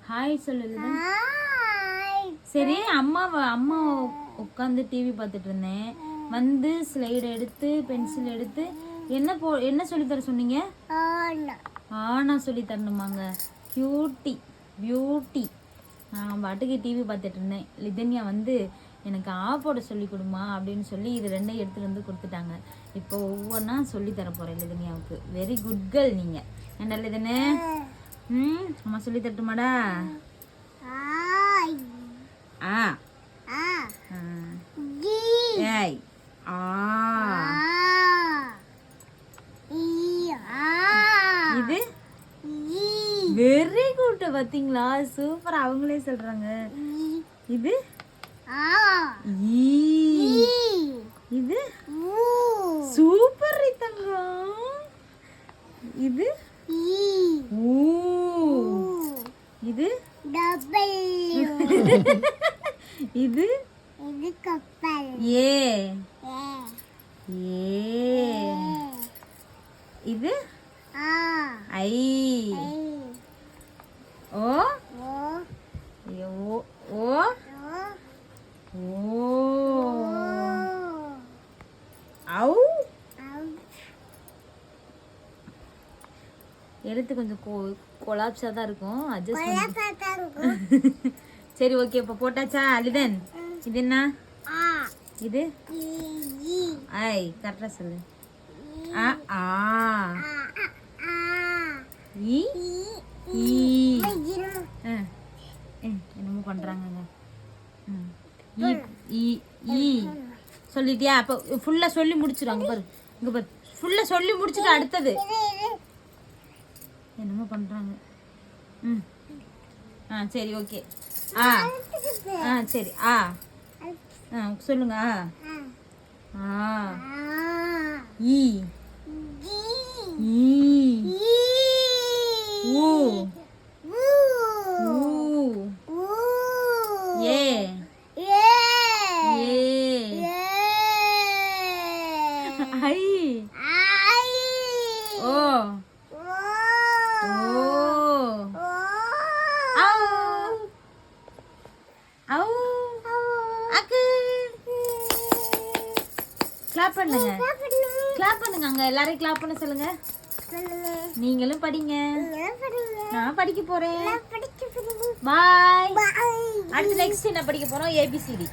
Hi சொல்லு. சரி, அம்மா உட்காந்து டிவி பார்த்துட்டு இருந்தேன். வந்து ஸ்லைடு எடுத்து பென்சில் எடுத்து என்ன சொல்லித்தர சொன்னீங்க? ஆனா சொல்லி தரணுமாங்க? பியூட்டி. நான் பாட்டுக்கு டிவி பார்த்துட்டு இருந்தேன். லிதன்யா வந்து எனக்கு போட சொல்லி கொடுமா அப்படின்னு சொல்லி இது ரெண்டையும் எடுத்துகிட்டு வந்து கொடுத்துட்டாங்க. இப்போ ஒவ்வொன்றா சொல்லி தர போகிறேன் லிதன்யாவுக்கு. வெரி குட் கேர்ள் நீங்கள். என்ன லிதனு? அம்மா சொல்லி தரட்டுமாடா? ஏய் இது வெரி குட். பாத்தீங்களா, சூப்பர். அவங்களே சொல்றாங்க. இது இது சூப்பர் தங்கம். இது இது இது இது கப்பல். இது ஐ. ஓ எழுத்து கொஞ்சம் கொலாப்ஸா தான் இருக்கும். சரி, ஓகே. இப்போ போட்டாச்சா லிதன்? இது என்ன? இது ஐ. கரெக்டா சொல்லு. என்னமோ பண்றாங்க. சொல்லிட்டியா? அப்ப ஃபுல்லா சொல்லி முடிச்சிடும். பாரு, இங்க பாரு, ஃபுல்லா சொல்லி முடிச்சுட்டு அடுத்தது என்னமோ பண்றாங்க. சரி, ஓகே. சரி. சொல்லுங்க. ஈ ஊ ஏ ஐ ஓ கிளாப் பண்ணுங்க. அங்க எல்லாரையும் கிளாப் பண்ண சொல்லுங்க. நீங்களும் படிங்க. நான் படிக்க போறேன். பாய். அடுத்து நெக்ஸ்ட் என்ன படிக்க போறோம்? ABCD.